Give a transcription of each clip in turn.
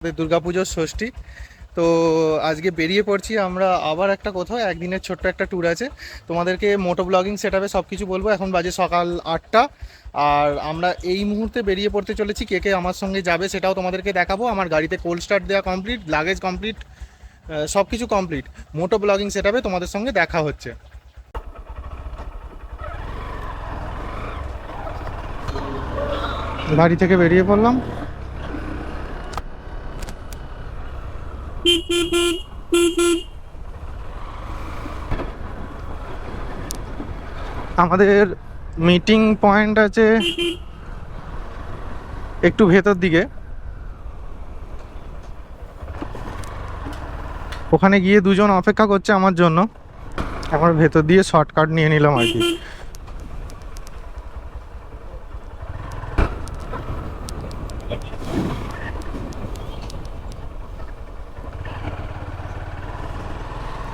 দুর্গাপুজোর ষষ্ঠী। তো আজকে বেরিয়ে পড়ছি আমরা আবার একটা কোথাও, একদিনের ছোট্ট একটা ট্যুর আছে। তোমাদেরকে মোটো ব্লগিং সেট আপে সব কিছু বলবো। এখন বাজে সকাল 8টা, আর আমরা এই মুহূর্তে বেরিয়ে পড়তে চলেছি। কে কে আমার সঙ্গে যাবে সেটাও তোমাদেরকে দেখাবো। আমার গাড়িতে কোল্ড স্টার্ট দেওয়া কমপ্লিট, লাগেজ কমপ্লিট, সব কিছু কমপ্লিট। মোটো ব্লগিং সেট আপে তোমাদের সঙ্গে দেখা হচ্ছে। বাড়ি থেকে বেরিয়ে পড়লাম। আমাদের মিটিং পয়েন্ট আছে একটু ভেতর দিকে, ওখানে গিয়ে দুজন অপেক্ষা করছে আমার জন্য। আমার ভেতর দিয়ে শর্টকাট নিয়ে নিলাম আর কি।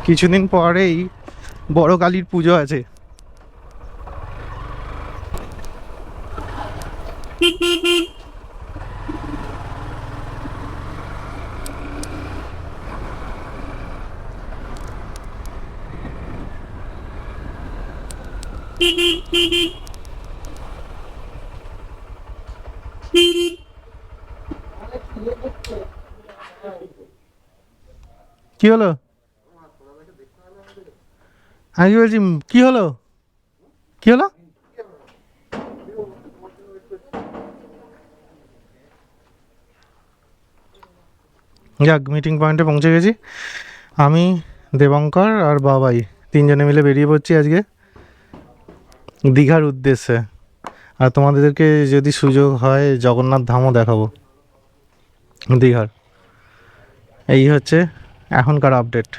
কিছুদিন পরেই বড় কালীর পুজো আছে। কি হলো? আমি কি বলছি, কি হলো? কি হলো? যাক, মিটিং পয়েন্টে পৌঁছে গেছি। আমি, দেবঙ্কর আর বাবাই তিনজনে মিলে বেরিয়ে পড়ছি আজকে দীঘার উদ্দেশ্যে। আর তোমাদেরকে যদি সুযোগ হয় জগন্নাথ ধামও দেখাবো দীঘার। এই হচ্ছে এখনকার আপডেট।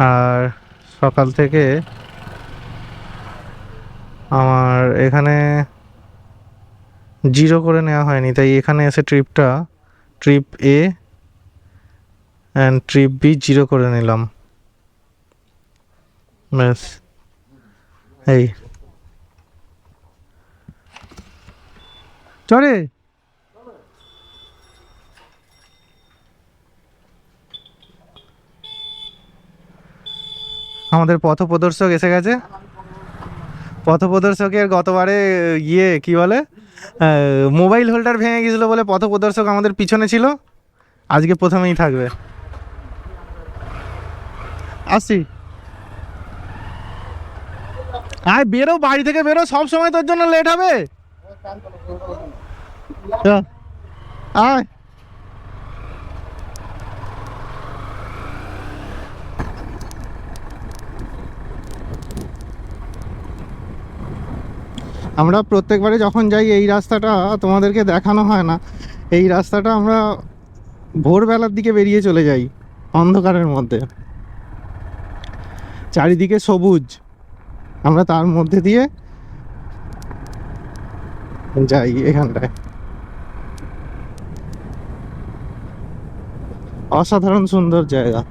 আর সকাল থেকে আমার এখানে জিরো করে নেওয়া হয়নি, তাই এখানে এসে trip A and trip B zero করে নিলাম। ব্যাস, এই চলে। আমাদের পথপ্রদর্শক এসে গেছে। পথপ্রদর্শকের গতবারে কি বলে, মোবাইল হোল্ডার ভেঙে গেছিলো বলে পথপ্রদর্শক আমাদের পিছনে ছিল। আজকে প্রথমেই থাকবে। আসছি। আয় বেরো, বাড়ি থেকে বেরো, সব সময় তোর জন্য লেট হবে। আয়, আমরা প্রত্যেকবারে যখন যাই এই রাস্তাটা তোমাদেরকে দেখানো হয় না। এই রাস্তাটা আমরা ভোরবেলার দিকে বেরিয়ে চলে যাই, অন্ধকারের মধ্যে, চারিদিকে সবুজ, আমরা তার মধ্যে দিয়ে যাই। এখানটায় অসাধারণ সুন্দর জায়গা।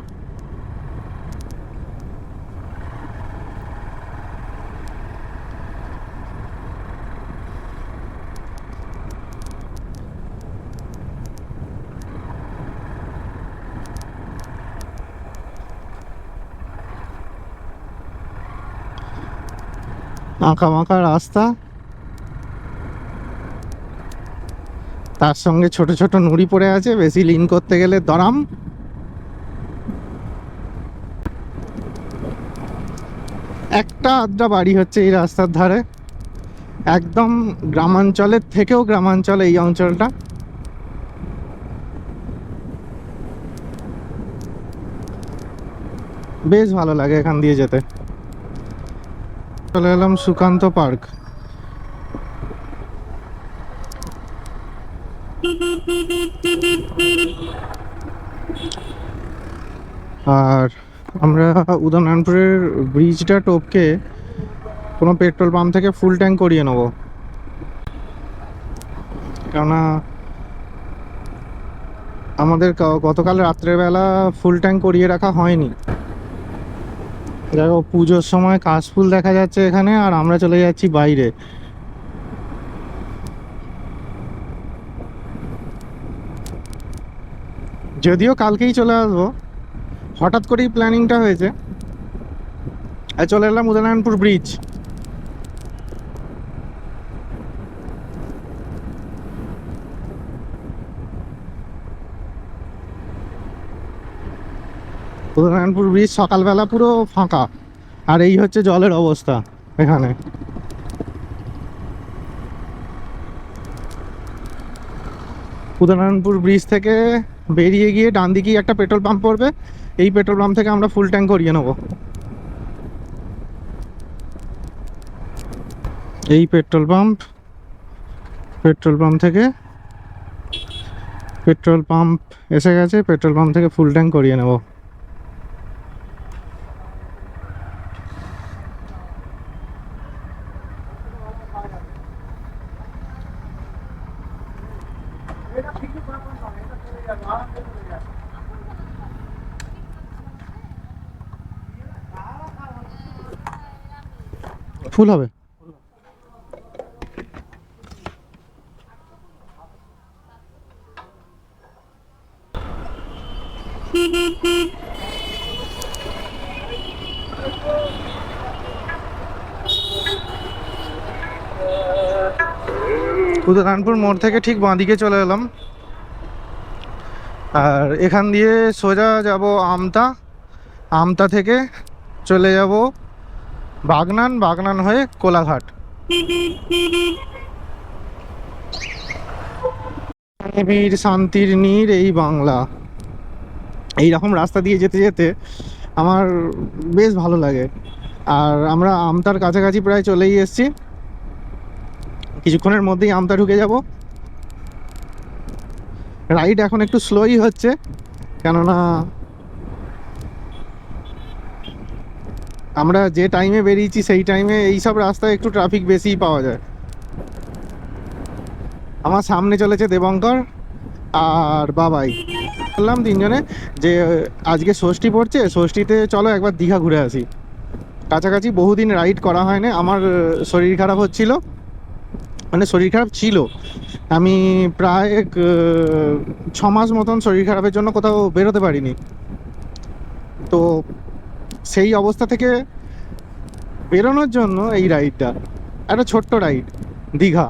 আঁকা বাঁকা রাস্তা, তার সঙ্গে ছোট ছোট নুড়ি পড়ে আছে, বেশি লিন করতে গেলে দরাম। একটা আধটা বাড়ি হচ্ছে এই রাস্তার ধারে, একদম গ্রামাঞ্চলের থেকেও গ্রামাঞ্চল এই অঞ্চলটা। বেশ ভালো লাগে এখান দিয়ে যেতে। চলে এলাম সুকান্ত পার্ক। আর আমরা উদয়নারায়ণপুরের ব্রিজটা টপকে কোনো পেট্রোল পাম্প থেকে ফুল ট্যাঙ্ক করিয়ে নেবো, কেননা আমাদের গতকাল রাত্রেবেলা ফুল ট্যাঙ্ক করিয়ে রাখা হয়নি। দেখো, পুজোর সময় কাশফুল দেখা যাচ্ছে এখানে, আর আমরা চলে যাচ্ছি বাইরে। যদিও কালকেই চলে আসবো, হঠাৎ করেই প্ল্যানিংটা হয়েছে। আর চলে এলাম উদয়নারায়ণপুর ব্রিজ। উদয়নারায়ণপুর ব্রিজ সকালবেলা পুরো ফাঁকা, আর এই হচ্ছে জলের অবস্থা এখানে। উদয়নারায়ণপুর ব্রিজ থেকে বেরিয়ে গিয়ে ডান দিকেই একটা পেট্রোল পাম্প পড়বে, এই পেট্রোল পাম্প থেকে আমরা ফুল ট্যাঙ্ক করিয়ে নেব। এই পেট্রোল পাম্প থেকে পেট্রোল পাম্প এসে গেছে, পেট্রোল পাম্প থেকে ফুল ট্যাঙ্ক করিয়ে নেব। ফুল হবে। উদয়নারায়ণপুর মোড় থেকে ঠিক বাঁদিকে চলে এলাম, আর এখান দিয়ে সোজা যাব আমতা। আমতা থেকে চলে যাব বাগনান, বাগনান হয়ে কোলাঘাট। বীর শান্তির নীড় এই বাংলা, এই রকম রাস্তা দিয়ে যেতে যেতে আমার বেশ ভালো লাগে। আর আমরা আমতার কাছাকাছি প্রায় চলেই এসেছি, কিছুক্ষণের মধ্যেই আমতা ঢুকে যাব। রাইড এখন একটু স্লোই হচ্ছে, কেননা আমরা যে টাইমে বেরিয়েছি সেই টাইমে এইসব রাস্তায় একটু ট্রাফিক বেশিই পাওয়া যায়। আমার সামনে চলেছে দেবঙ্কর আর বাবাই। বললাম তিনজনে যে আজকে ষষ্ঠী পড়ছে, ষষ্ঠীতে চলো একবার দীঘা ঘুরে আসি। কাছাকাছি বহুদিন রাইড করা হয় না, আমার শরীর খারাপ হচ্ছিল, মানে শরীর খারাপ ছিল। আমি প্রায় 6 মাস মতন শরীর খারাপের জন্য কোথাও বেরোতে পারিনি। তো সেই অবস্থা থেকে বেরোনোর জন্য এই রাইডটা, একটা ছোট্ট রাইড দীঘা।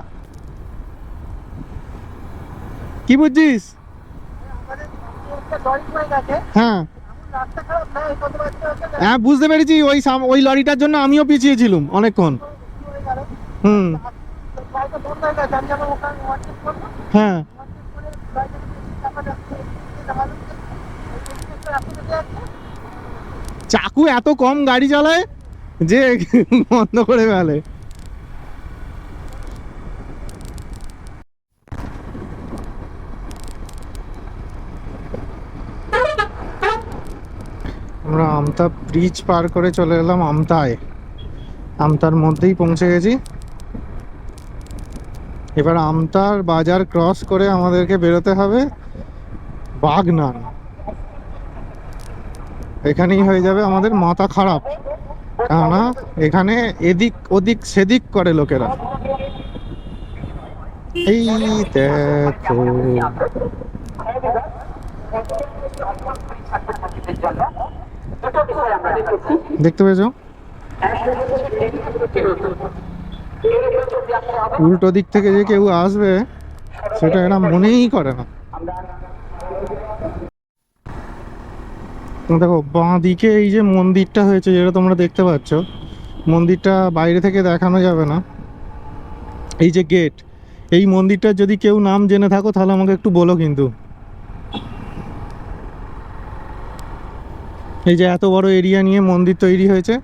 কি বুঝছিস? হ্যাঁ হ্যাঁ, বুঝতে পেরেছি। ওই লরিটার জন্য আমিও পিছিয়েছিলাম অনেকক্ষণ। হুম, হ্যাঁ। চাকু এত কম গাড়ি চালায় যে বন্ধ করে ফেলে। আমরা আমতা ব্রিজ পার করে চলে এলাম আমতায়, আমতার মধ্যেই পৌঁছে গেছি। এবার আমতার বাজার ক্রস করে আমাদেরকে বেরোতে হবে বাগনান। এখানেই হয়ে যাবে আমাদের মাথা খারাপ, কেননা এখানে এদিক ওদিক সেদিক করে লোকেরা। এই দেখো, দেখতে পেয়েছো? উল্টো দিক থেকে যে কেউ আসবে সেটা এরা মনেই করে না। দেখো বাঁ দিকে এই যে মন্দিরটা হয়েছে, যেটা তোমরা দেখতে পাচ্ছ, মন্দিরটা বাইরে থেকে দেখানো যাবে না। এই যে গেট, এই মন্দিরটার যদি কেউ নাম জেনে থাকো তাহলে আমাকে একটু বলো কিন্তু। এই যে এত বড় এরিয়া নিয়ে মন্দির তৈরি হয়েছে,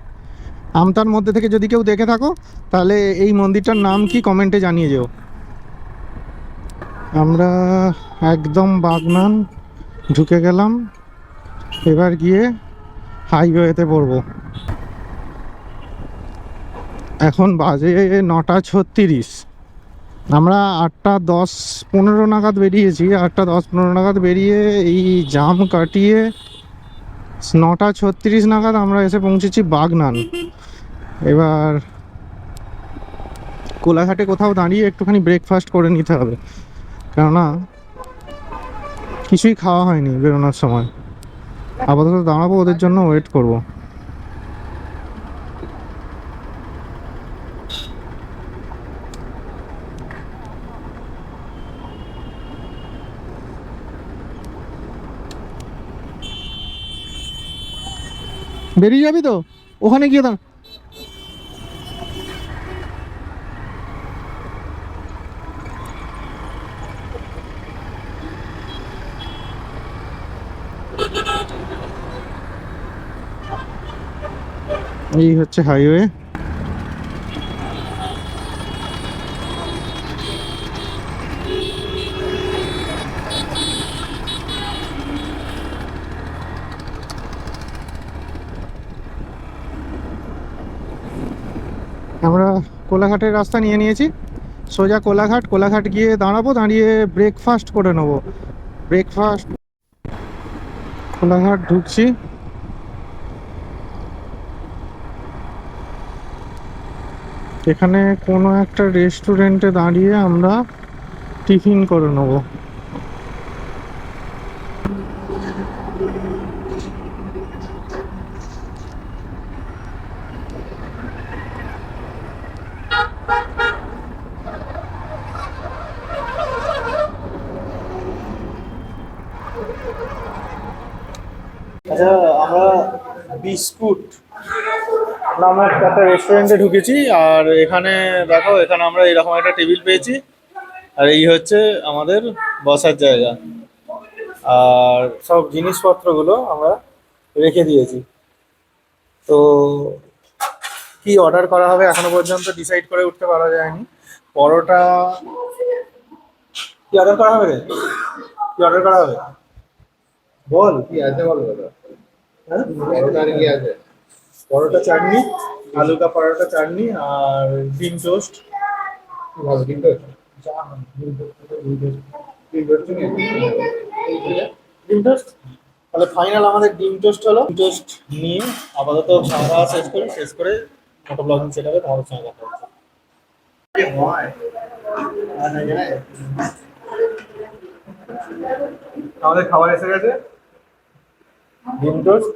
আমতার মধ্যে থেকে যদি কেউ দেখে থাকো তাহলে এই মন্দিরটার নাম কি কমেন্টে জানিয়ে যেও। আমরা একদম বাগনান ঢুকে গেলাম, এবার গিয়ে হাইওয়েতে পড়বো। এখন বাজে 9:36। আমরা 8:10-15 নাগাদ বেরিয়েছি। 8:10-15 নাগাদ বেরিয়ে এই জাম কাটিয়ে 9:36 নাগাদ আমরা এসে পৌঁছেছি বাগনান। এবার কোলাঘাটে কোথাও দাঁড়িয়ে একটুখানি ব্রেকফাস্ট করে নিতে হবে, কেননা কিছুই খাওয়া হয়নি বেরোনোর সময়। আপাতত দাঁড়াবো, ওদের জন্য ওয়েট করব। বেরিয়ে যাবি তো? ওখানে গিয়ে দাঁড়া। এই হচ্ছে হাইওয়ে। আমরা কোলাঘাটের রাস্তা নিয়ে নিয়েছি, সোজা কোলাঘাট। কোলাঘাট গিয়ে দাঁড়াবো, দাঁড়িয়ে ব্রেকফাস্ট করে নেবো। ব্রেকফাস্ট, কোলাঘাট ঢুকছি। এখানে কোনো একটা রেস্টুরেন্টে দাঁড়িয়ে আমরা টিফিন করে নেবো। আচ্ছা, আমরা বিস্কুট, আমরা একটা রেস্টুরেন্টে ঢুকেছি, আর এখানে দেখো, এখানে আমরা এরকম একটা টেবিল পেয়েছি, আর এই হচ্ছে আমাদের বসার জায়গা, আর সব জিনিসপত্রগুলো আমরা রেখে দিয়েছি। তো কি অর্ডার করা হবে এখনো পর্যন্ত ডিসাইড করে উঠতে পারা যায়নি। পরোটা কি অর্ডার করা হবে রে? কি অর্ডার করা হবে বল, কি আছে বল দাদা। হ্যাঁ, পরোটা আর কি আছে? পরোটা চাটনি, আলু কা পরোটা চাটনি, আর ডিম টোস্ট। ডিম টোস্ট, ডিম টোস্ট। তাহলে ফাইনাল আমাদের ডিম টোস্ট হলো। ডিম টোস্ট নিয়ে আপাতত খাওয়া দাওয়া শেষ করে মোটো ব্লগিং সেট হবে, তোমাদের সঙ্গে কথা হচ্ছে। আমাদের খাবার এসে গেছে, ডিম টোস্ট।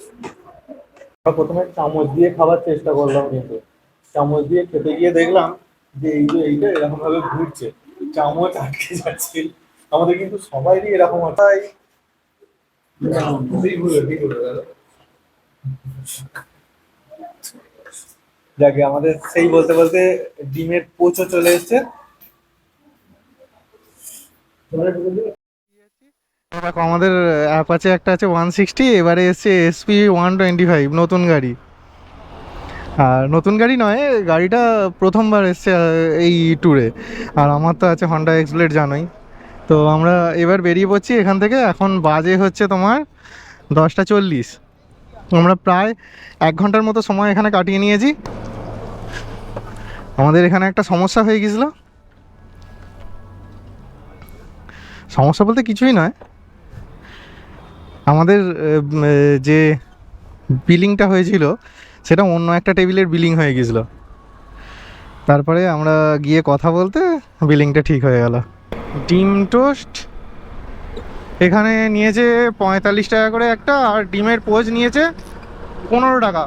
আমরা প্রথমে চামচ দিয়ে খাবার চেষ্টা করলাম, কিন্তু চামচ দিয়ে খেতে গিয়ে দেখলাম যে এইটা এরকম ভাবে ঘুরছে, চামচ আটকে যাচ্ছে। আমাদের কিন্তু সবাইরই এরকম হয়। যাকে আমাদের সেই বলতে বলতে ডিমের পোচও চলে এসছে। দেখো, আমাদের অ্যাপাচে একটা আছে 160, এবারে এসছে এসপি 125, নতুন গাড়ি। আর নতুন গাড়ি নয়, গাড়িটা প্রথমবার এসছে এই ট্যুরে। আর আমার তো আছে হন্ডা এক্সব্লেড, জানোই। তো আমরা এবার বেরিয়ে পড়ছি এখান থেকে। এখন বাজে হচ্ছে তোমার 10টা 40। আমরা প্রায় 1 ঘন্টার মতো সময় এখানে কাটিয়ে নিয়েছি। আমাদের এখানে একটা সমস্যা হয়ে গেছিলো। সমস্যা বলতে কিছুই নয়, আমাদের যে বিলিংটা হয়েছিল সেটা অন্য একটা টেবিলের বিলিং হয়ে গেছিলো। তারপরে আমরা গিয়ে কথা বলতে বিলিংটা ঠিক হয়ে গেল। ডিম টোস্ট এখানে নিয়েছে 45 টাকা করে একটা, আর ডিমের পোচ নিয়েছে 15 টাকা।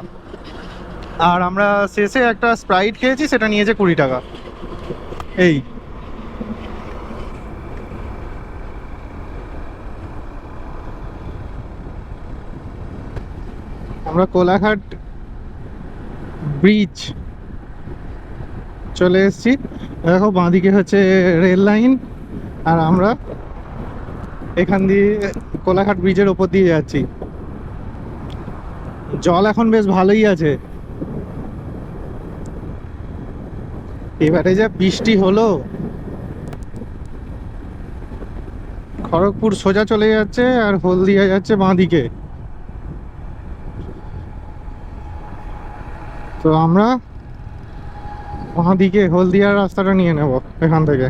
আর আমরা শেষে একটা স্প্রাইট খেয়েছি, সেটা নিয়েছে 20 টাকা। এই আমরা কোলাঘাট ব্রিজ চলে এসেছি। দেখো, বাঁদিকে হচ্ছে রেল লাইন, আর আমরা এখান দিয়ে কোলাঘাট ব্রিজের ওপর দিয়ে যাচ্ছি। জল এখন বেশ ভালোই আছে। এবারে যা বৃষ্টি হলো, খড়গপুর সোজা চলে যাচ্ছে, আর হলদিয়া যাচ্ছে বাঁদিকে। তো আমরা বাঁদিকে হলদিয়ার রাস্তাটা নিয়ে নেব এখান থেকে।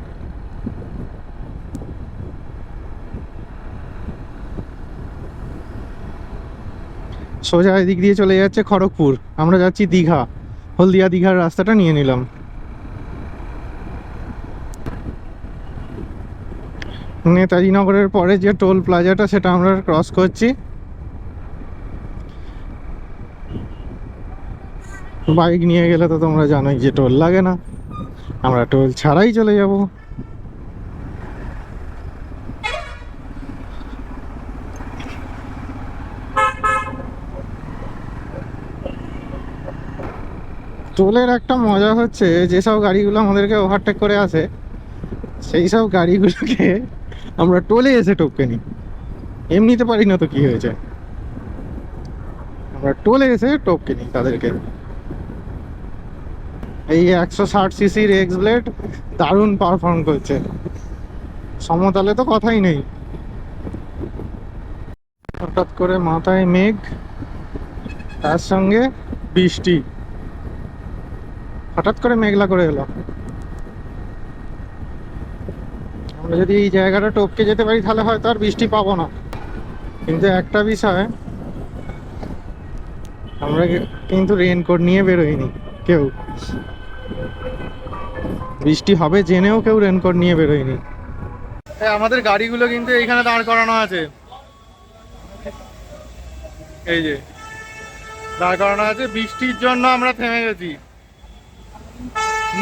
সোজা এদিক দিয়ে চলে যাচ্ছে খড়গপুর, আমরা যাচ্ছি দীঘা। হলদিয়া দীঘার রাস্তাটা নিয়ে নিলাম। নেতাজি নগরের পরে যে টোল প্লাজাটা সেটা আমরা ক্রস করছি। বাইক নিয়ে গেলে তো তোমরা জানোই যে টোল লাগে না, আমরা টোল ছাড়াই চলে যাব। টোলের একটা মজা হচ্ছে, যেসব গাড়িগুলো আমাদেরকে ওভারটেক করে আসে সেই সব গাড়িগুলোকে আমরা টোলে এসে টপকে নিই। এমনিতে পারি না তো কি হয়েছে, আমরা টোলে এসে টপকে নিই তাদেরকে। এই 160 সিসির এক্স ব্লেড দারুণ পারফর্ম করছে, সমতলে তো কথাই নেই। হঠাৎ করে মাথায় মেঘ, তার সঙ্গে বৃষ্টি, হঠাৎ করে মেঘলা করে এলো। আমরা যদি এই জায়গাটা টপকে যেতে পারি তাহলে হয়তো আর বৃষ্টি পাবো না, কিন্তু একটা বিষয়, আমরা কিন্তু রেইনকোট নিয়ে বেরোইনি কেউ, বৃষ্টি হবে জেনেও কেউ রেইনকোট নিয়ে বেরোয়নি। আমাদের গাড়িগুলো কিন্তু এইখানে দাঁড় করানো আছে, এই যে দাঁড় করানো আছে। বৃষ্টির জন্য আমরা থেমে গেছি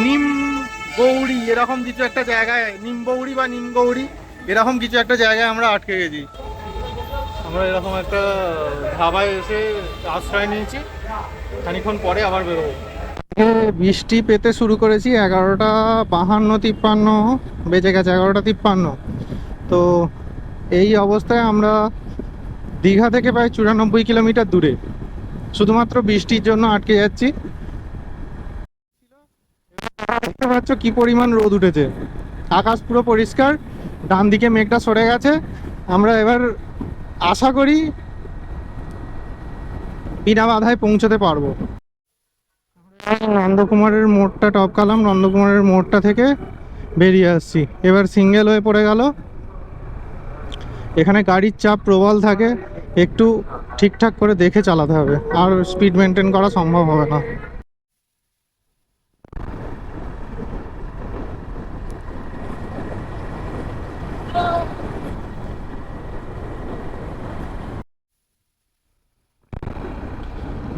নিম গৌড়ি এরকম কিছু একটা জায়গায়, নিমবৌড়ি বা নিম গৌড়ি এরকম কিছু একটা জায়গায় আমরা আটকে গেছি। আমরা এরকম একটা ধাবায় এসে আশ্রয় নিয়েছি, খানিক্ষণ পরে আবার বেরোবো। বৃষ্টি পেতে শুরু করেছি 11:52-53 বেজে গেছে, 11:53। তো এই অবস্থায় আমরা দীঘা থেকে প্রায় 94 কিলোমিটার দূরে, শুধুমাত্র বৃষ্টির জন্য আটকে যাচ্ছি। দেখতে পাচ্ছ কি পরিমাণ রোদ উঠেছে, আকাশ পুরো পরিষ্কার, ডান দিকে মেঘটা সরে গেছে। আমরা এবার আশা করি বিনা বাধায় পৌঁছতে পারবো। নন্দকুমারের মোড়টা টপকালাম, নন্দকুমারের মোড়টা থেকে বেরিয়ে আসছি। এবার সিঙ্গেল হয়ে পড়ে গেল, এখানে গাড়ির চাপ প্রবল থাকে, একটু ঠিকঠাক করে দেখে চালাতে হবে, আর স্পিড মেনটেন করা সম্ভব হবে না।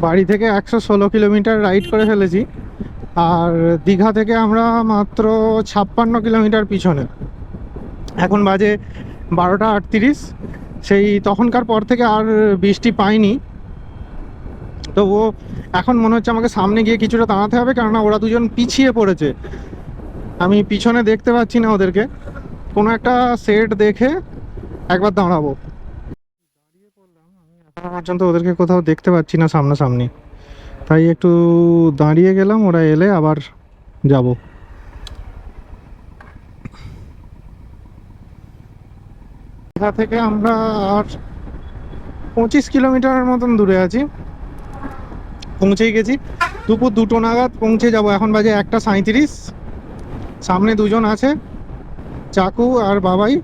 বাড়ি থেকে 116 কিলোমিটার রাইড করে ফেলেছি, আর দীঘা থেকে আমরা মাত্র 56 কিলোমিটার পিছনে। এখন বাজে 12:38। সেই তখনকার পর থেকে আর বৃষ্টি পাইনি, তবুও এখন মনে হচ্ছে আমাকে সামনে গিয়ে কিছুটা দাঁড়াতে হবে, কেননা ওরা দুজন পিছিয়ে পড়েছে, আমি পিছনে দেখতে পাচ্ছি না ওদেরকে। কোনো একটা সেট দেখে একবার দাঁড়াবো। দাঁড়িয়ে পড়লাম, আমি এখন পর্যন্ত ওদেরকে কোথাও দেখতে পাচ্ছি না সামনাসামনি, তাই একটু দাঁড়িয়ে গেলাম, ওরা এলে আবার যাব। দীঘা থেকে আমরা আর 25 কিলোমিটারের মতন দূরে আছি, পৌঁছেই গেছি। দুপুর 2টো নাগাদ পৌঁছে যাব। এখন বাজে 1:37। সামনে দুজন আছে, চাকু আর বাবাই।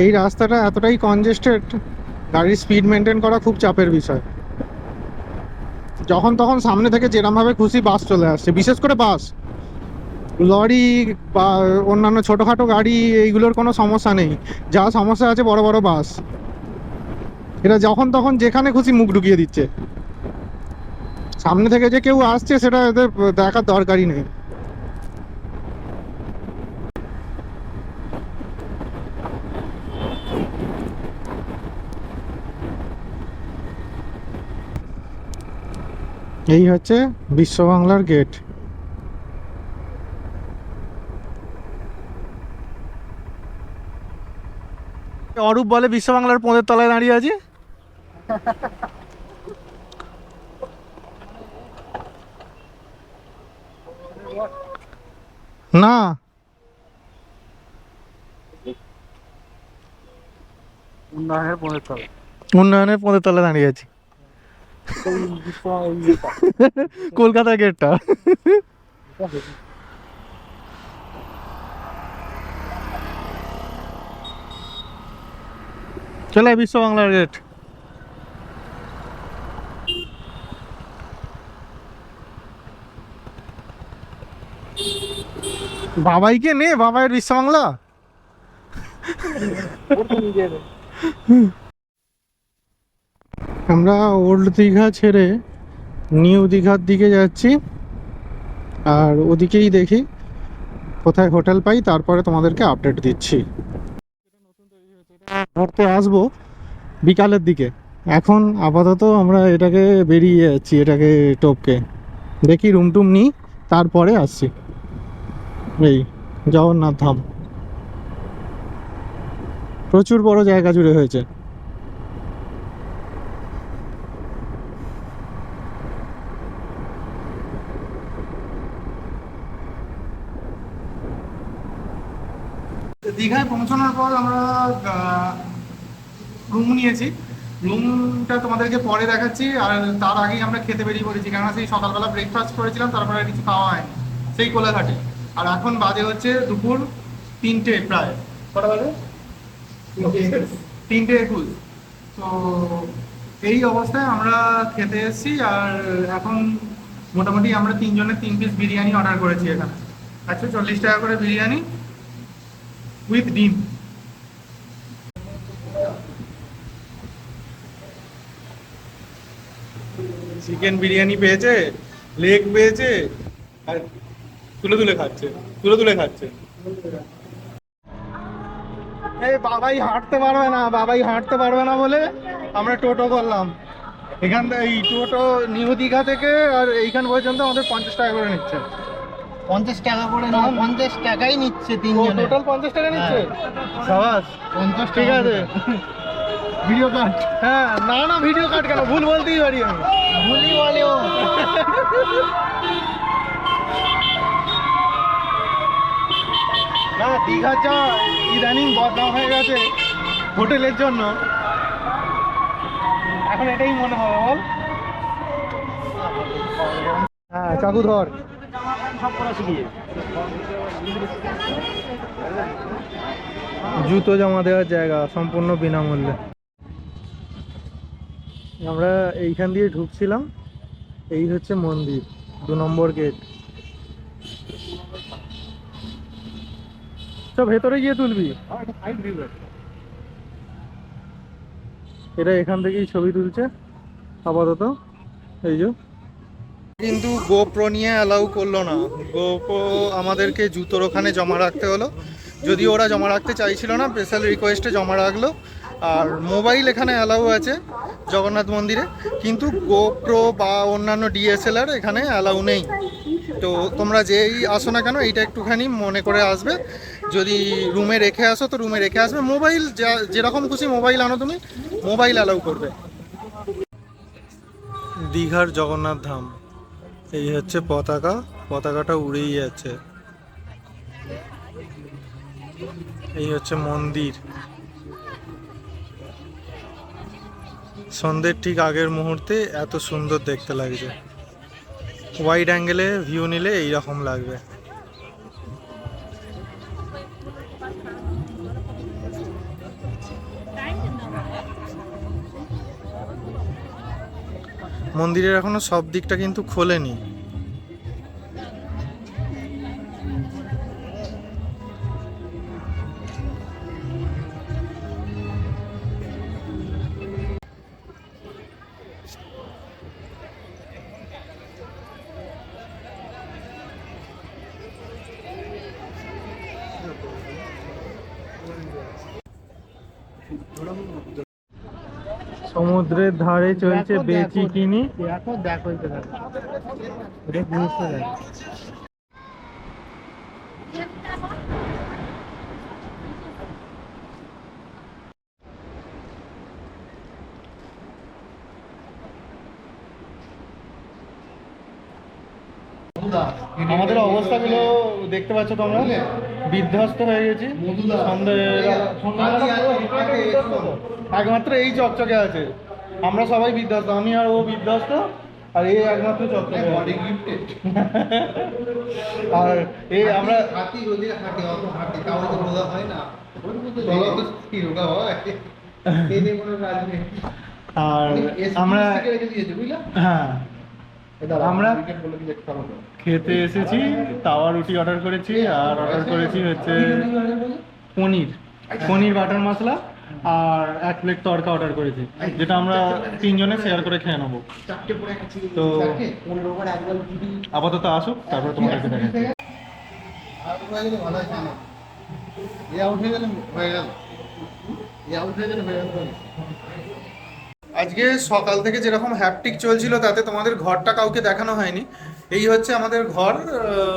এই রাস্তাটা এতটাই কনজেস্টেড, গাড়ির স্পিড মেনটেন করা খুব চাপের বিষয়। যখন তখন সামনে থেকে যেরমভাবে খুশি বাস চলে আসছে, বিশেষ করে বাস, লরি বা অন্যান্য ছোটোখাটো গাড়ি এইগুলোর কোনো সমস্যা নেই, যা সমস্যা আছে বড় বড় বাস, এরা যখন তখন যেখানে খুশি মুখ ঢুকিয়ে দিচ্ছে। সামনে থেকে যে কেউ আসছে সেটা এদের দেখার দরকারই নেই। এই হচ্ছে বিশ্ব বাংলার গেট। অরূপ বলে বিশ্ব বাংলার পোঁদের তলায় দাঁড়িয়ে আছি। না, উন্নয়নের পোঁদের তলায় দাঁড়িয়ে আছি, কলকাতা গেটটা। চলে বিশ্ব বাংলার গেট। বাবাইকে নে, বাবাইয়ের বিশ্ব বাংলা। আমরা ওল্ড দীঘা ছেড়ে নিউ দীঘার দিকে যাচ্ছি, আর ওদিকেই দেখি কোথায় হোটেল পাই, তারপরে তোমাদেরকে আপডেট দিচ্ছি। ধরতে আসবো বিকালের দিকে, এখন আপাতত আমরা এটাকে বেরিয়ে যাচ্ছি, এটাকে টপকে দেখি রুম টুম নিই, তারপরে আসছি। এই জগন্নাথ ধাম প্রচুর বড় জায়গা জুড়ে হয়েছে। দীঘায় পৌঁছানোর পর আমরা রুম নিয়েছি। রুমটা তোমাদেরকে পরে দেখাচ্ছি, আর তার আগেই আমরা খেতে বেরিয়ে পড়েছি, কেননা সেই সকালবেলা ব্রেকফাস্ট করেছিলাম, তারপরে আর কিছু খাওয়া হয়নি সেই কোলাঘাটে। আর এখন বাজে হচ্ছে দুপুর 3টে, প্রায় কটা বাজে 3টে 21। তো এই অবস্থায় আমরা খেতে এসেছি, আর এখন মোটামুটি আমরা 3 জনের 3 পিস বিরিয়ানি অর্ডার করেছি। এখানে 140 টাকা করে বিরিয়ানি উইথ ডিম। চিকেন বিরিয়ানি পেয়েছে, লেগ পেয়েছে, আর তুলে তুলে খাচ্ছে, তুলে তুলে খাচ্ছে। এই বাবাই হাঁটতে পারবে না, বাবাই হাঁটতে পারবে না বলে আমরা টোটো করলাম। এখান থেকে এই টোটো নিউ দীঘা থেকে আর এইখান পর্যন্ত আমাদের 50 টাকা করে নিচ্ছে। 50 টাকা করে না, 50 টাকাই নিচ্ছে তিনজনে। টোটাল 50 টাকা নিচ্ছে। সাবাস, 50 ঠিক আছে। Video cut. হ্যাঁ, না না ভিডিও কাট কেন, ভুল বলতেই পারি আমি। ভুলি বলে ও। না, দীঘা যা ইদানিং বদনাম হয়ে গেছে হোটেলের জন্য, এখন এটাই মনে হবে বল। হ্যাঁ, চাকু ধর। জুতো জমা দেওয়ার জায়গা সম্পূর্ণ বিনামূল্যে। আমরা এইখান দিয়ে ঢুকছিলাম, এই হচ্ছে মন্দির, 2 নম্বর গেট। সব ভেতরে গিয়ে তুলবি, এটা এখান থেকেই ছবি তুলছে আপাতত। এই যে কিন্তু গোপ্রো নিয়ে অ্যালাউ করলো না, গোপ্রো আমাদেরকে জুতোর ওখানে জমা রাখতে হলো, যদিও ওরা জমা রাখতে চাইছিল না, স্পেশাল রিকোয়েস্টে জমা রাখলো। আর মোবাইল এখানে অ্যালাউ আছে জগন্নাথ মন্দিরে, কিন্তু গোপ্রো বা অন্যান্য ডিএসএলআর এখানে অ্যালাউ নেই। তো তোমরা যেই আসো না কেন এইটা একটুখানি মনে করে আসবে, যদি রুমে রেখে আসো তো রুমে রেখে আসবে, মোবাইল যেরকম খুশি মোবাইল আনো, তুমি মোবাইল অ্যালাউ করবে। দীঘার জগন্নাথ ধাম, এই হচ্ছে পতাকা, পতাকাটা উড়েই যাচ্ছে। এই হচ্ছে মন্দির, সন্ধ্যের ঠিক আগের মুহূর্তে এত সুন্দর দেখতে লাগছে। ওয়াইড অ্যাঙ্গেলে ভিউ নিলে এইরকম লাগবে। মন্দিরের এখনো সব দিকটা কিন্তু খোলেনি। সমুদ্রের ধারে চলছে বেচি কিনি। দেখো দেখো আমাদের অবস্থাগুলো দেখতে পাচ্ছ তোমরা, বিধ্বস্ত হয়ে গেছি। একমাত্র এই চকচকে আছে, আমরা সবাই বিধ্বস্ত, আমি আর ও বিধ্বস্ত, আর এই একমাত্র চকচকে। আর এই আমরা হাতি রোজে হাঁটি, অত হাঁটি তাও তো রোগা হয় না, রোগা হয় এই নিয়ে কোনো কাজ নেই। আর আমরা, হ্যাঁ আমরা খেতে এসেছি, তাওয়া রুটি অর্ডার করেছি আর অর্ডার করেছি হচ্ছে পনির পনির বাটার মশলা আর 1 প্লেট তড়কা অর্ডার করেছি, যেটা আমরা 3 জনে শেয়ার করে খেয়ে নেবো। তো আপাতত আসুক, তারপরে তোমাদেরকে দেখাচ্ছি। আজকে সকাল থেকে যেরকম হ্যাপটিক চলছিল তাতে তোমাদের ঘরটা কাউকে দেখানো হয়নি। এই হচ্ছে আমাদের ঘর।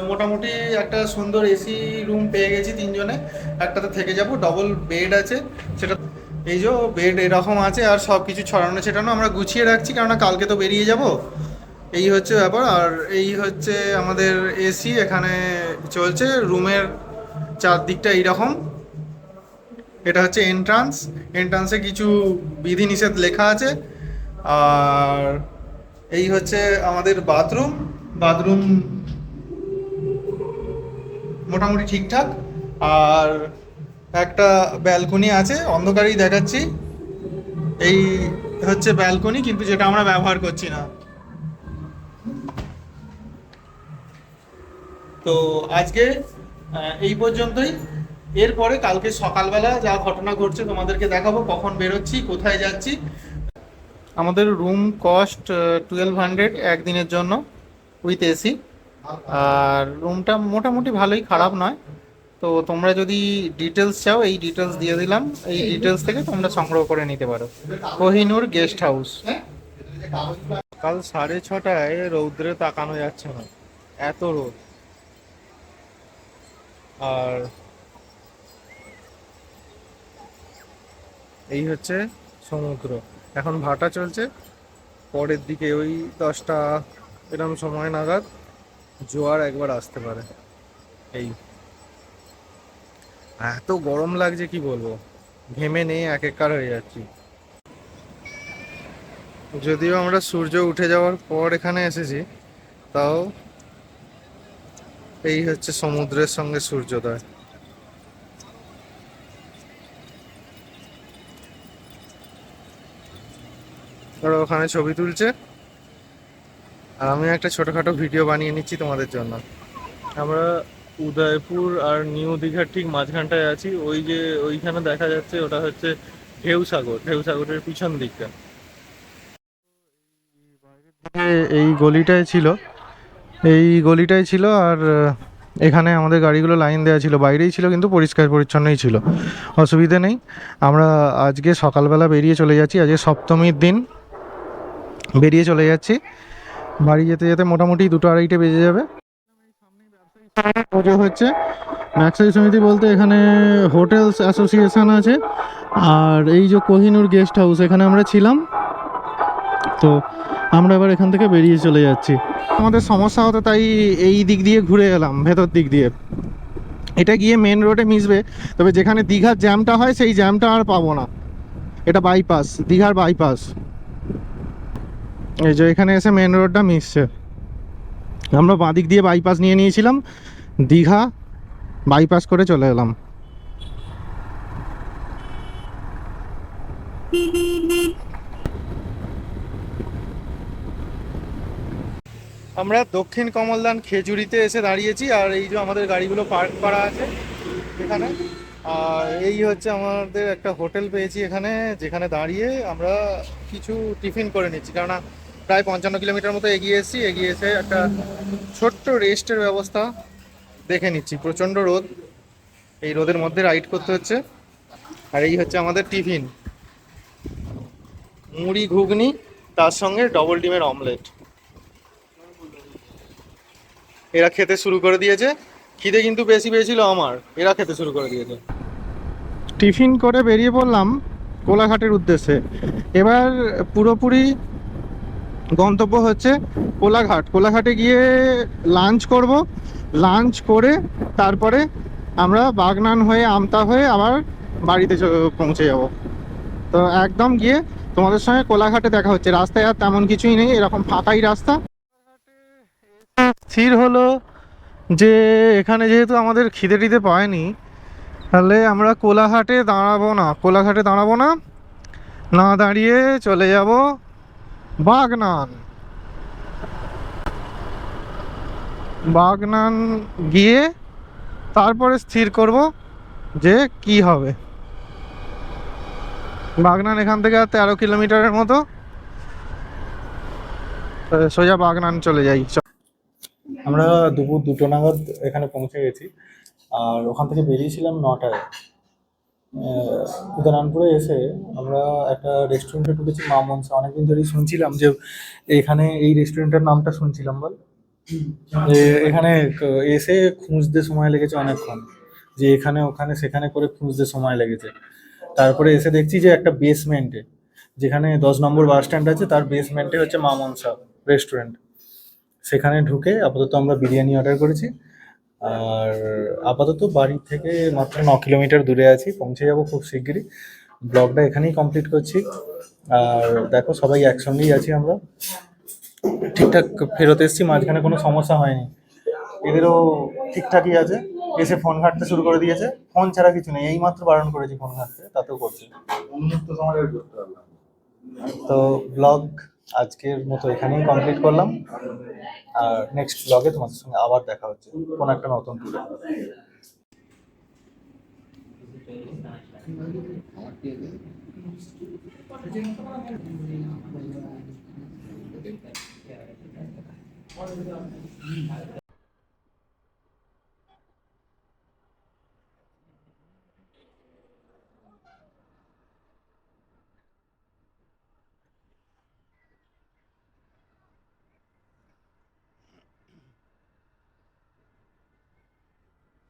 মোটামুটি একটা সুন্দর এসি রুম পেয়ে গেছি 3 জনে, একটাতে থেকে যাব, ডবল বেড আছে সেটা। এই যে বেড এরকম আছে আর সব কিছু ছড়ানো ছেটানো আমরা গুছিয়ে রাখছি, কেননা কালকে তো বেরিয়ে যাব। এই হচ্ছে ব্যাপার। আর এই হচ্ছে আমাদের এসি এখানে চলছে। রুমের চারদিকটা এইরকম। এটা হচ্ছে এন্ট্রান্সে কিছু বিধিনিষেধ লেখা আছে। আর এই হচ্ছে আমাদের বাথরুম মোটামুটি ঠিকঠাক। আর একটা ব্যালকনি আছে, অন্ধকারেই দেখাচ্ছি। এই হচ্ছে ব্যালকনি, কিন্তু যেটা আমরা ব্যবহার করছি না। তো আজকে এই পর্যন্তই। এরপরে কালকে সকালবেলা যা ঘটনা ঘটছে তোমাদেরকে দেখাবো, কখন বেরোচ্ছি, কোথায় যাচ্ছি। আমাদের রুম কস্ট 1200 একদিনের জন্য উইথ এসি। আর রুমটা মোটামুটি ভালোই, খারাপ নয়। তো তোমরা যদি ডিটেলস চাও, এই ডিটেলস দিয়ে দিলাম, এই ডিটেলস থেকে তোমরা সংগ্রহ করে নিতে পারো। Kohinoor guest house. কাল 6:30 রৌদ্রে তাকানো যাচ্ছে না, এত রোদ। আর এই হচ্ছে সমুদ্র। এখন ভাটা চলছে, পরের দিকে ওই 10টা এরকম সময় নাগাদ জোয়ার একবার আসতে পারে। এই এত গরম লাগছে কি বলবো, ঘেমে নেই একাকার হয়ে যাচ্ছি। যদিও আমরা সূর্য উঠে যাওয়ার পর এখানে এসেছি, তাও এই হচ্ছে সমুদ্রের সঙ্গে সূর্যোদয়। ওরা ওখানে ছবি তুলছে আর আমি একটা ছোটখাটো ভিডিও বানিয়ে নিচ্ছি তোমাদের জন্য। আমরা উদয়পুর আর নিউ দীঘার ঠিক মাঝখানটায় আছি। ওই যে ওইখানে দেখা যাচ্ছে, ওটা হচ্ছে ঢেউসাগরের পিছন দিকটা। এই গলিটাই ছিল আর এখানে আমাদের গাড়িগুলো লাইন দেওয়া ছিল, বাইরেই ছিল কিন্তু পরিষ্কার পরিচ্ছন্নই ছিল, অসুবিধে নেই। আমরা আজকে সকালবেলা বেরিয়ে চলে যাচ্ছি, আজকে সপ্তমীর দিন বেরিয়ে চলে যাচ্ছি। বাড়ি যেতে যেতে মোটামুটি 2-2:30 বেজে যাবে। পুজো হচ্ছে ব্যবসায়ী সমিতি বলতে এখানে হোটেলস অ্যাসোসিয়েশন আছে। আর এই যে কোহিনুর গেস্ট হাউস, এখানে আমরা ছিলাম। তো আমরা এবার এখান থেকে বেরিয়ে চলে যাচ্ছি। আমাদের সমস্যা হতো, তাই এই দিক দিয়ে ঘুরে এলাম, ভেতর দিক দিয়ে। এটা গিয়ে মেন রোডে মিশবে, তবে যেখানে দীঘার জ্যামটা হয় সেই জ্যামটা আর পাবো না। এটা বাইপাস, দীঘার বাইপাস। এই যে এখানে এসে মেন রোডটা মিশছে। আমরা বাঁ দিক দিয়ে বাইপাস নিয়ে নিয়েছিলাম, দীঘা বাইপাস করে চলে এলাম। আমরা দক্ষিণ কমলদান খেজুরিতে এসে দাঁড়িয়েছি। আর এই যে আমাদের গাড়িগুলো পার্ক করা আছে এখানে। আর এই হচ্ছে আমাদের একটা হোটেল পেয়েছি এখানে, যেখানে দাঁড়িয়ে আমরা কিছু টিফিন করে নিচ্ছি, কেননা প্রায় 55 কিলোমিটার মতো এগিয়ে এসে একটা ছোট্ট রেস্টের ব্যবস্থা দেখে নিচ্ছি। প্রচণ্ড রোদ, এই রোদের মধ্যে রাইড করতে হচ্ছে। আর এই হচ্ছে আমাদের টিফিন, মুড়ি ঘুগনি, তার সঙ্গে ডবল ডিমের অমলেট। এরা খেতে শুরু করে দিয়েছে, খিদে কিন্তু বেশি পেয়েছিল আমার, এরা খেতে শুরু করে দিয়েছে। টিফিন করে বেরিয়ে পড়লাম কোলাঘাটের উদ্দেশ্যে। এবার পুরোপুরি গন্তব্য হচ্ছে কোলাঘাটে গিয়ে লাঞ্চ করব। লাঞ্চ করে তারপরে আমরা বাগনান হয়ে আমতা হয়ে আবার বাড়িতে পৌঁছে যাব। তো একদম গিয়ে তোমাদের সঙ্গে কোলাঘাটে দেখা হচ্ছে। রাস্তায় আর তেমন কিছুই নেই, এরকম ফাঁকাই রাস্তা। স্থির হলো যে এখানে যেহেতু আমাদের খিদে টিদে পায়নি, তাহলে আমরা কোলাঘাটে দাঁড়াবো না, না দাঁড়িয়ে চলে যাব বাগনান। বাগনান গিয়ে তারপরে স্থির করব যে কি হবে। বাগনান এখান থেকে আর 13 কিলোমিটারের মতো, তো সোজা বাগনান চলে যাই। আমরা দুপুর 2টো নাগাদ এখানে পৌঁছে গেছি, আর ওখান থেকে বেরিয়েছিলাম 9টায়। উদয়নারায়ণপুরে এসে আমরা একটা রেস্টুরেন্টে ঢুকেছি, মা মনসা। অনেকদিন ধরেই শুনছিলাম যে এখানে এই রেস্টুরেন্টের নামটা শুনছিলাম, বল যে এখানে এসে খুঁজতে সময় লেগেছে অনেকক্ষণ, যে এখানে ওখানে সেখানে করে খুঁজতে সময় লেগেছে। তারপরে এসে দেখছি যে একটা বেসমেন্টে, যেখানে 10 নম্বর বাস স্ট্যান্ড আছে তার বেসমেন্টে হচ্ছে মা মনসা রেস্টুরেন্ট। সেখানে ঢুকে আপাতত আমরা বিরিয়ানি অর্ডার করেছি। আর আপাতত বাড়ি থেকে মাত্র 9 কিলোমিটার দূরে আছি, পৌঁছে যাব খুব শিগগিরই। ব্লগটা এখানেই কমপ্লিট করছি। আর দেখো সবাই একসঙ্গেই আছি আমরা, ঠিকঠাক ফেরত এসেছি, মাঝখানে কোনো সমস্যা হয়নি। এদেরও ঠিকঠাকই আছে, এসে ফোন ঘাঁটতে শুরু করে দিয়েছে। ফোন ছাড়া কিছু নেই, এইমাত্র বারণ করেছি ফোন ঘাঁটতে, তাতেও করছে। তো ব্লগ আজকের মতো এখানেই কমপ্লিট করলাম, আর নেক্সট ব্লগে তোমাদের সঙ্গে আবার দেখা হচ্ছে কোন একটা নতুন ট্যুরে।